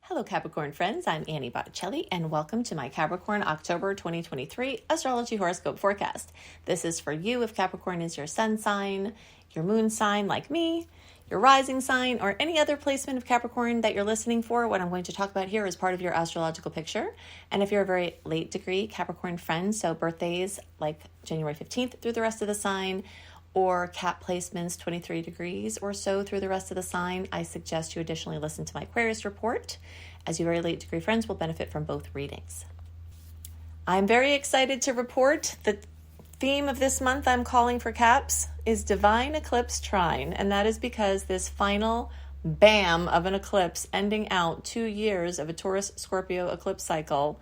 Hello, Capricorn friends. I'm Annie Botticelli, and welcome to my Capricorn October 2023 Astrology Horoscope forecast. This is for you if Capricorn is your sun sign, your moon sign like me, your rising sign, or any other placement of Capricorn that you're listening for. What I'm going to talk about here is part of your astrological picture. And if you're a very late degree Capricorn friend, so birthdays like January 15th through the rest of the sign, or Cap placements 23 degrees or so through the rest of the sign, I suggest you additionally listen to my Aquarius report, as your very late degree friends will benefit from both readings. I'm very excited to report the theme of this month I'm calling for Caps is Divine Eclipse Trine, and that is because this final bam of an eclipse ending out 2 years of a Taurus-Scorpio eclipse cycle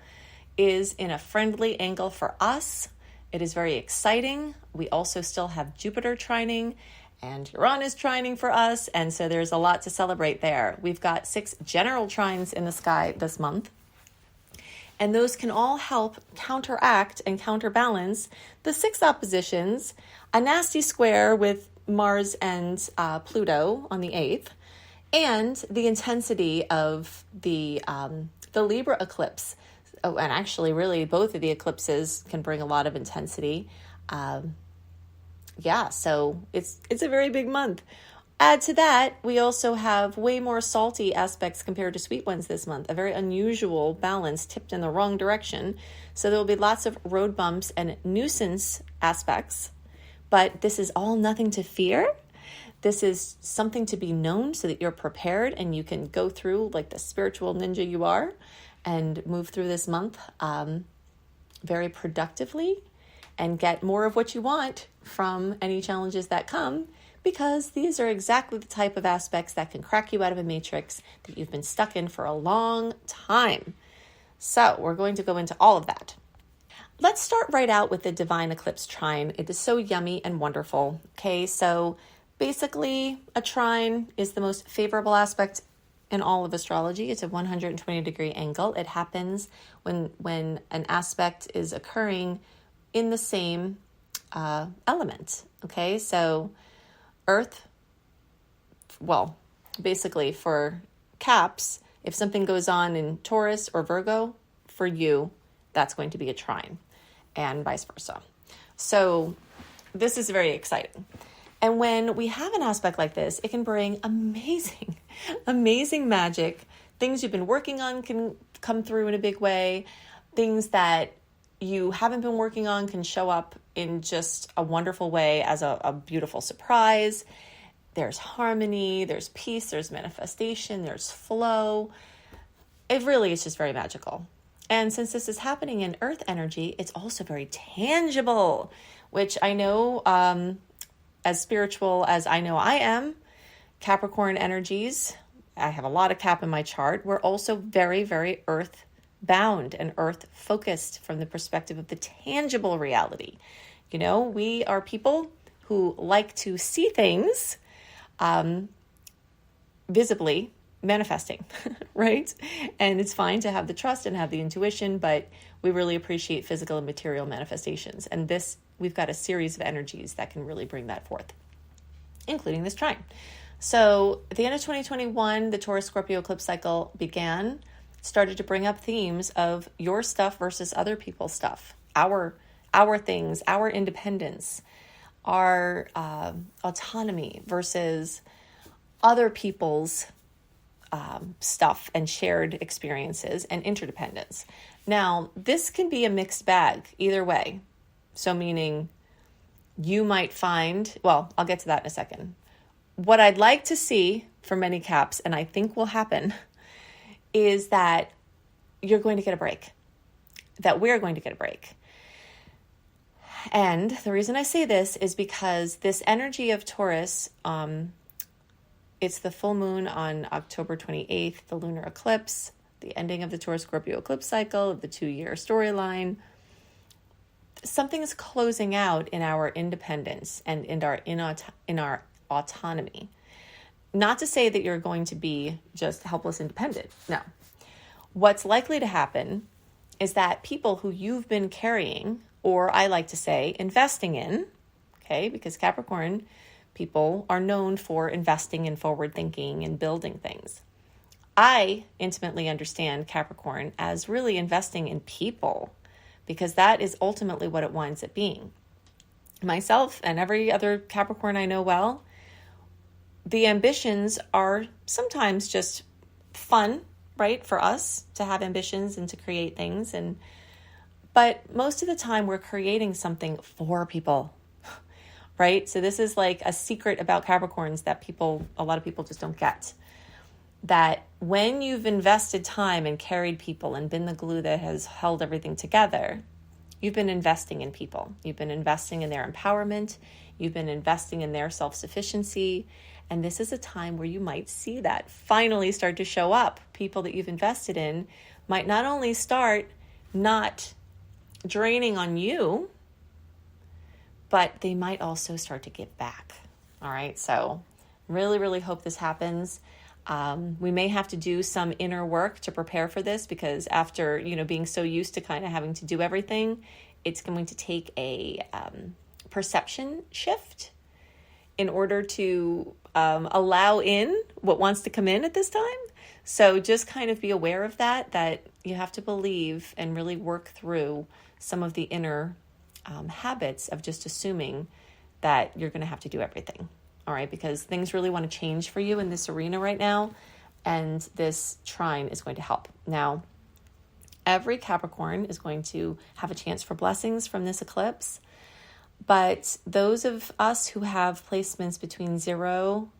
is in a friendly angle for us. It is very exciting. We also still have Jupiter trining and Uranus trining for us, and so there's a lot to celebrate there. We've got 6 general trines in the sky this month, and those can all help counteract and counterbalance the 6 oppositions, a nasty square with Mars and Pluto on the 8th, and the intensity of the Libra eclipse. Oh, and actually, really, both of the eclipses can bring a lot of intensity. So it's a very big month. Add to that, we also have way more salty aspects compared to sweet ones this month, a very unusual balance tipped in the wrong direction. So there will be lots of road bumps and nuisance aspects, but this is all nothing to fear. This is something to be known so that you're prepared and you can go through like the spiritual ninja you are and move through this month very productively and get more of what you want from any challenges that come, because these are exactly the type of aspects that can crack you out of a matrix that you've been stuck in for a long time. So we're going to go into all of that. Let's start right out with the Divine Eclipse Trine. It is so yummy and wonderful. Okay, so basically a trine is the most favorable aspect in all of astrology. It's a 120 degree angle. It happens when an aspect is occurring in the same element. Okay, so Earth, well, basically for Caps, if something goes on in Taurus or Virgo, for you, that's going to be a trine, and vice versa. So this is very exciting. And when we have an aspect like this, it can bring amazing magic. Things you've been working on can come through in a big way. Things that you haven't been working on can show up in just a wonderful way as a beautiful surprise. There's harmony, there's peace, there's manifestation, there's flow. It really is just very magical. And since this is happening in Earth energy, it's also very tangible, which I know, as spiritual as I know I am, Capricorn energies, I have a lot of Cap in my chart. We're also very, very earth bound and earth focused from the perspective of the tangible reality. You know, we are people who like to see things visibly manifesting, right? And it's fine to have the trust and have the intuition, but we really appreciate physical and material manifestations. And we've got a series of energies that can really bring that forth, including this trine. So at the end of 2021, the Taurus-Scorpio eclipse cycle started to bring up themes of your stuff versus other people's stuff, our things, our independence, our autonomy versus other people's stuff and shared experiences and interdependence. Now, this can be a mixed bag either way. So meaning you might find, well, I'll get to that in a second. What I'd like to see for many Caps, and I think will happen, is that you're going to get a break, that we're going to get a break. And the reason I say this is because this energy of Taurus, it's the full moon on October 28th, the lunar eclipse, the ending of the Taurus-Scorpio eclipse cycle, of the 2-year storyline. Something is closing out in our independence and in our autonomy. Not to say that you're going to be just helpless independent. No. What's likely to happen is that people who you've been carrying, or I like to say investing in, okay, because Capricorn people are known for investing in forward thinking and building things. I intimately understand Capricorn as really investing in people, because that is ultimately what it winds up being. Myself and every other Capricorn I know well, the ambitions are sometimes just fun, right? For us to have ambitions and to create things. But most of the time we're creating something for people, right? So this is like a secret about Capricorns that a lot of people just don't get. That when you've invested time and carried people and been the glue that has held everything together, you've been investing in people. You've been investing in their empowerment. You've been investing in their self-sufficiency. And this is a time where you might see that finally start to show up. People that you've invested in might not only start not draining on you, but they might also start to give back. All right. So really, really hope this happens. We may have to do some inner work to prepare for this, because after, being so used to kind of having to do everything, it's going to take a perception shift in order to allow in what wants to come in at this time. So just kind of be aware of that you have to believe and really work through some of the inner habits of just assuming that you're going to have to do everything. All right, because things really want to change for you in this arena right now, and this trine is going to help. Now, every Capricorn is going to have a chance for blessings from this eclipse, but those of us who have placements between 0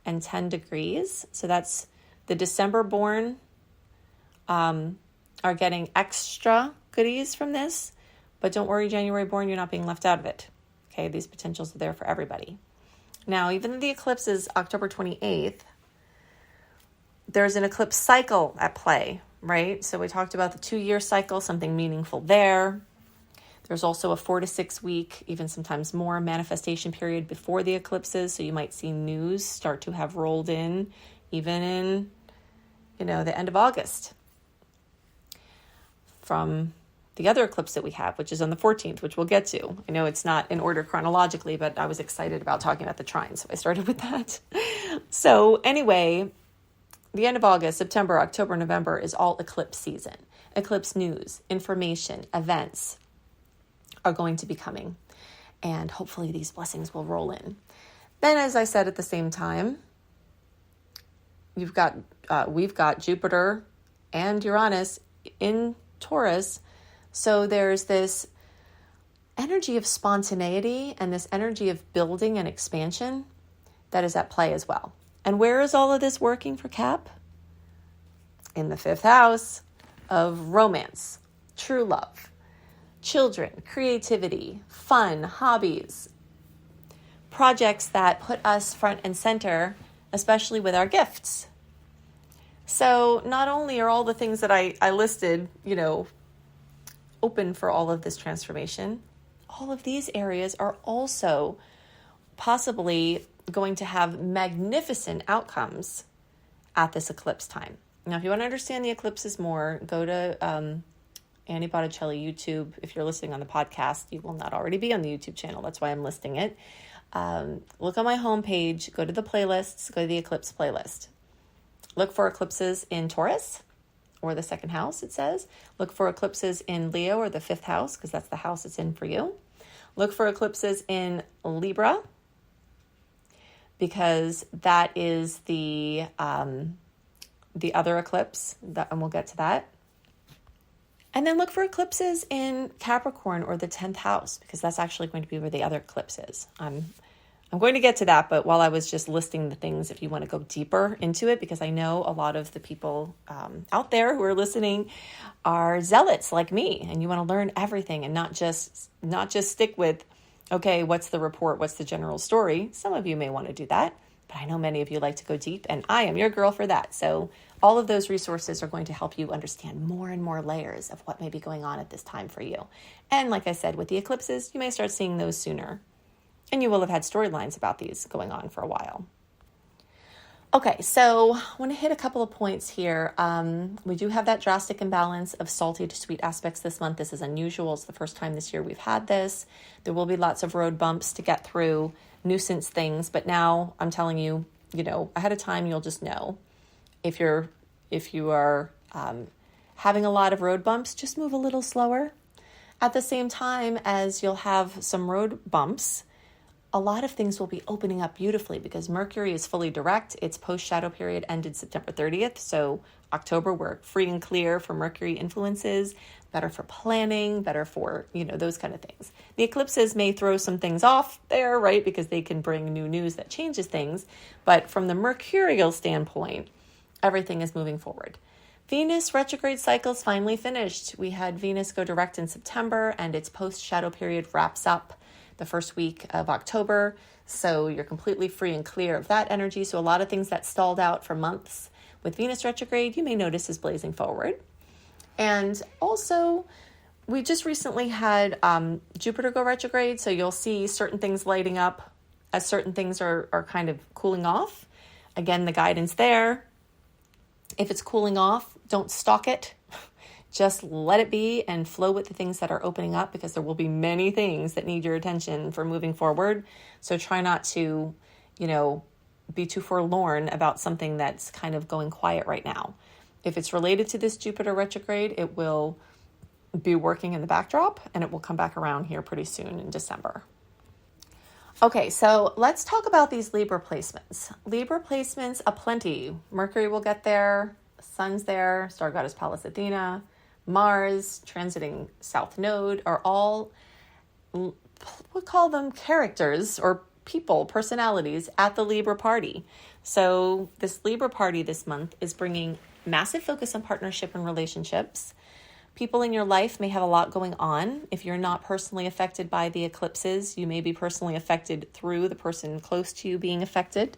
and 10 degrees, so that's the December born, are getting extra goodies from this, but don't worry, January born, you're not being left out of it. Okay, these potentials are there for everybody. Now, even though the eclipse is October 28th, there's an eclipse cycle at play, right? So we talked about the 2-year cycle, something meaningful there. There's also a 4 to 6 week, even sometimes more, manifestation period before the eclipses. So you might see news start to have rolled in, even in, the end of August, from the other eclipse that we have, which is on the 14th, which we'll get to. I know it's not in order chronologically, but I was excited about talking about the trine, so I started with that. So anyway, the end of August, September, October, November is all eclipse season. Eclipse news, information, events are going to be coming, and hopefully these blessings will roll in. Then, as I said, at the same time, we've got Jupiter and Uranus in Taurus. So there's this energy of spontaneity and this energy of building and expansion that is at play as well. And where is all of this working for Cap? In the 5th house of romance, true love, children, creativity, fun, hobbies, projects that put us front and center, especially with our gifts. So not only are all the things that I listed, open for all of this transformation, all of these areas are also possibly going to have magnificent outcomes at this eclipse time. Now, if you want to understand the eclipses more, go to Annie Botticelli YouTube. If you're listening on the podcast, you will not already be on the YouTube channel. That's why I'm listing it. Look on my homepage, go to the playlists, go to the eclipse playlist. Look for eclipses in Taurus, or the 2nd house, it says. Look for eclipses in Leo, or the 5th house, because that's the house it's in for you. Look for eclipses in Libra, because that is the other eclipse, and we'll get to that. And then look for eclipses in Capricorn, or the 10th house, because that's actually going to be where the other eclipse is. I'm going to get to that, but while I was just listing the things, if you want to go deeper into it, because I know a lot of the people out there who are listening are zealots like me, and you want to learn everything and not just stick with, okay, what's the report? What's the general story? Some of you may want to do that, but I know many of you like to go deep, and I am your girl for that. So all of those resources are going to help you understand more and more layers of what may be going on at this time for you. And like I said, with the eclipses, you may start seeing those sooner. And you will have had storylines about these going on for a while. Okay, so I want to hit a couple of points here. We do have that drastic imbalance of salty to sweet aspects this month. This is unusual. It's the first time this year we've had this. There will be lots of road bumps to get through, nuisance things. But now I'm telling you, ahead of time, you'll just know if you're If you are having a lot of road bumps, just move a little slower. At the same time as you'll have some road bumps, a lot of things will be opening up beautifully because Mercury is fully direct. Its post-shadow period ended September 30th. So October, we're free and clear for Mercury influences, better for planning, better for, those kind of things. The eclipses may throw some things off there, right? Because they can bring new news that changes things. But from the mercurial standpoint, everything is moving forward. Venus retrograde cycle's finally finished. We had Venus go direct in September, and its post-shadow period wraps up the first week of October. So you're completely free and clear of that energy. So a lot of things that stalled out for months with Venus retrograde, you may notice is blazing forward. And also, we just recently had Jupiter go retrograde. So you'll see certain things lighting up as certain things are kind of cooling off. Again, the guidance there. If it's cooling off, don't stalk it. Just let it be and flow with the things that are opening up because there will be many things that need your attention for moving forward. So try not to, be too forlorn about something that's kind of going quiet right now. If it's related to this Jupiter retrograde, it will be working in the backdrop and it will come back around here pretty soon in December. Okay, so let's talk about these Libra placements. Libra placements aplenty. Mercury will get there, Sun's there, star goddess Pallas Athena, Mars, transiting South Node are all, we'll call them characters or people, personalities at the Libra party. So this Libra party this month is bringing massive focus on partnership and relationships. People in your life may have a lot going on. If you're not personally affected by the eclipses, you may be personally affected through the person close to you being affected.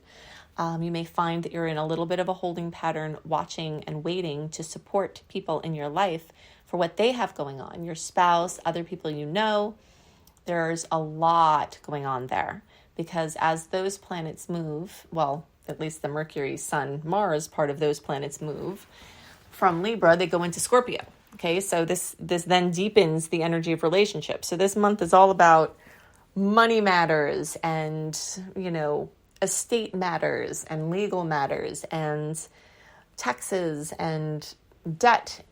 You may find that you're in a little bit of a holding pattern, watching and waiting to support people in your life for what they have going on. Your spouse, other people you know. There's a lot going on there because as those planets move, well, at least the Mercury, Sun, Mars part of those planets move from Libra, they go into Scorpio. Okay, so this then deepens the energy of relationships. So this month is all about money matters and, estate matters and legal matters and taxes and debt,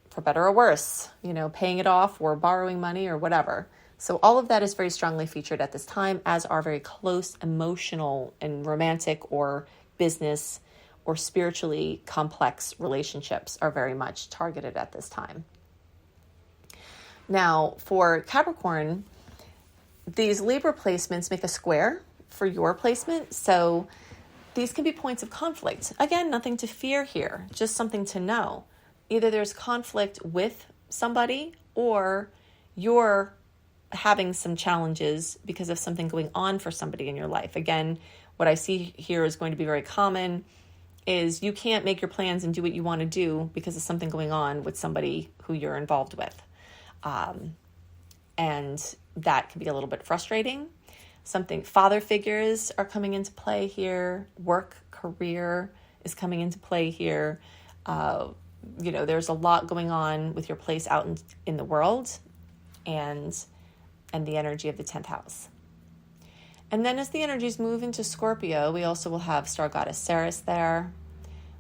for better or worse, paying it off or borrowing money or whatever. So all of that is very strongly featured at this time, as are very close emotional and romantic or business or spiritually complex relationships are very much targeted at this time. Now, for Capricorn, these Libra placements make a square for your placement. So these can be points of conflict. Again, nothing to fear here, just something to know. Either there's conflict with somebody or you're having some challenges because of something going on for somebody in your life. Again, what I see here is going to be very common is you can't make your plans and do what you want to do because of something going on with somebody who you're involved with. And that can be a little bit frustrating. Father figures are coming into play here. Work, career is coming into play here. There's a lot going on with your place out in the world and the energy of the 10th house. And then as the energies move into Scorpio, we also will have star goddess Ceres there.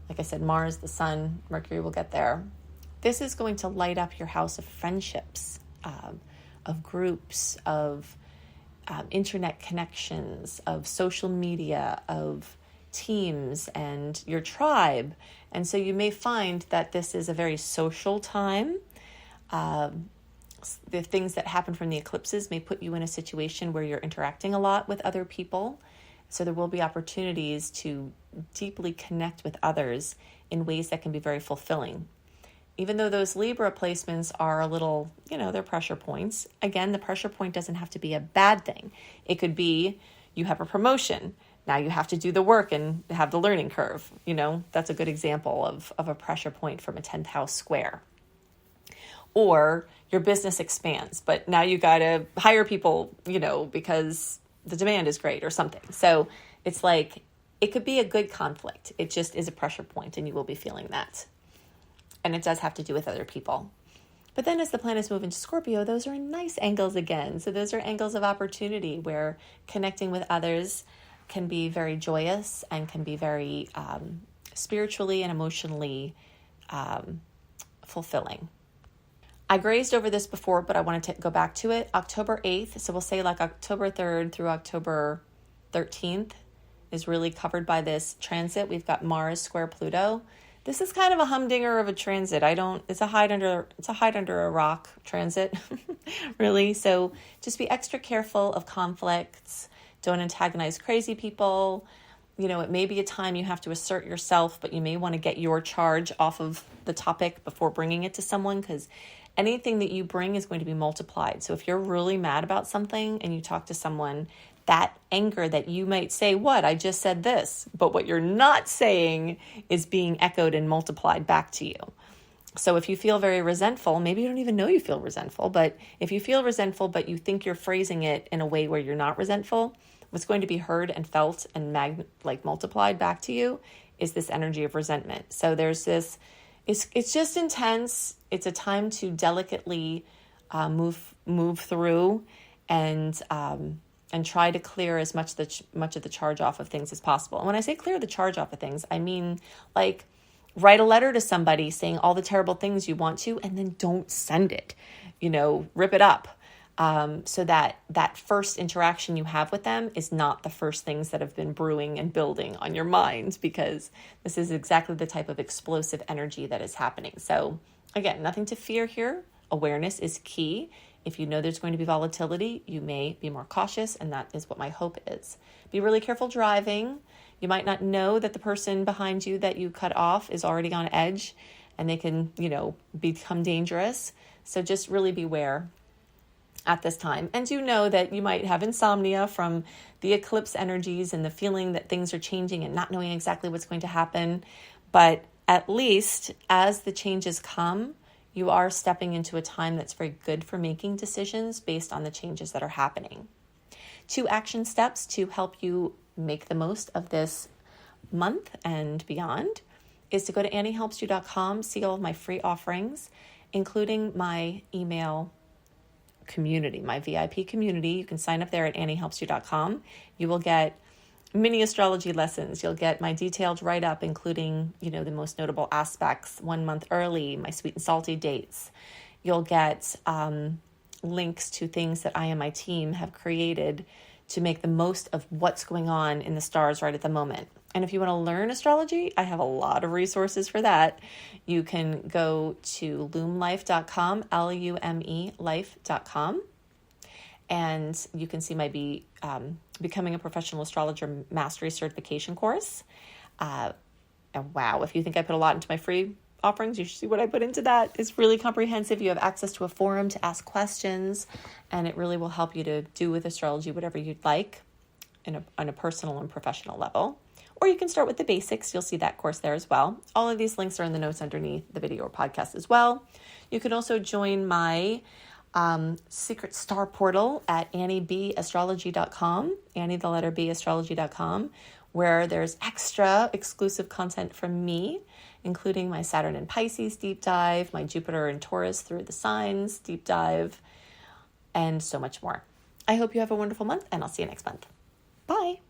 Like I said, Mars, the Sun, Mercury will get there. This is going to light up your house of friendships, of groups, of internet connections, of social media, of teams and your tribe. And so you may find that this is a very social time. The things that happen from the eclipses may put you in a situation where you're interacting a lot with other people. So there will be opportunities to deeply connect with others in ways that can be very fulfilling. Even though those Libra placements are a little, they're pressure points. Again, the pressure point doesn't have to be a bad thing. It could be you have a promotion. Now you have to do the work and have the learning curve. That's a good example of a pressure point from a 10th house square. Or your business expands, but now you got to hire people, because the demand is great or something. So it's like, it could be a good conflict. It just is a pressure point and you will be feeling that. And it does have to do with other people. But then as the planets move into Scorpio, those are nice angles again. So those are angles of opportunity where connecting with others can be very joyous and can be very spiritually and emotionally fulfilling. I grazed over this before, but I want to go back to it. October 8th, so we'll say like October 3rd through October 13th is really covered by this transit. We've got Mars square Pluto. This is kind of a humdinger of a transit. It's a hide under a rock transit, really. So just be extra careful of conflicts. Don't antagonize crazy people. It may be a time you have to assert yourself, but you may want to get your charge off of the topic before bringing it to someone, because anything that you bring is going to be multiplied. So if you're really mad about something and you talk to someone, that anger that you might say, I just said this, but what you're not saying is being echoed and multiplied back to you. So if you feel very resentful, maybe you don't even know you feel resentful, but if you feel resentful, but you think you're phrasing it in a way where you're not resentful, what's going to be heard and felt and multiplied back to you is this energy of resentment. So there's this, it's just intense. It's a time to delicately move through and try to clear as much of the charge off of things as possible. And when I say clear the charge off of things, I mean like write a letter to somebody saying all the terrible things you want to, and then don't send it, rip it up. So that first interaction you have with them is not the first things that have been brewing and building on your mind, because this is exactly the type of explosive energy that is happening. So again, nothing to fear here. Awareness is key. If you know there's going to be volatility, you may be more cautious, and that is what my hope is. Be really careful driving. You might not know that the person behind you that you cut off is already on edge, and they can, become dangerous. So just really beware at this time. And do know that you might have insomnia from the eclipse energies and the feeling that things are changing and not knowing exactly what's going to happen. But at least as the changes come, you are stepping into a time that's very good for making decisions based on the changes that are happening. 2 action steps to help you make the most of this month and beyond is to go to anniehelpsyou.com, see all of my free offerings, including my email community, my VIP community. You can sign up there at anniehelpsyou.com. You will get mini astrology lessons. You'll get my detailed write-up, including, the most notable aspects 1 month early, my sweet and salty dates. You'll get links to things that I and my team have created to make the most of what's going on in the stars right at the moment. And if you want to learn astrology, I have a lot of resources for that. You can go to lumelife.com, L-U-M-E life.com. And you can see my Becoming a Professional Astrologer Mastery Certification Course. And wow, if you think I put a lot into my free offerings, you should see what I put into that. It's really comprehensive. You have access to a forum to ask questions, and it really will help you to do with astrology whatever you'd like on a personal and professional level. Or you can start with the basics. You'll see that course there as well. All of these links are in the notes underneath the video or podcast as well. You can also join my secret star portal at AnnieBAstrology.com, Annie the letter B astrology.com, where there's extra exclusive content from me, including my Saturn and Pisces deep dive, my Jupiter and Taurus through the signs deep dive, and so much more. I hope you have a wonderful month, and I'll see you next month. Bye.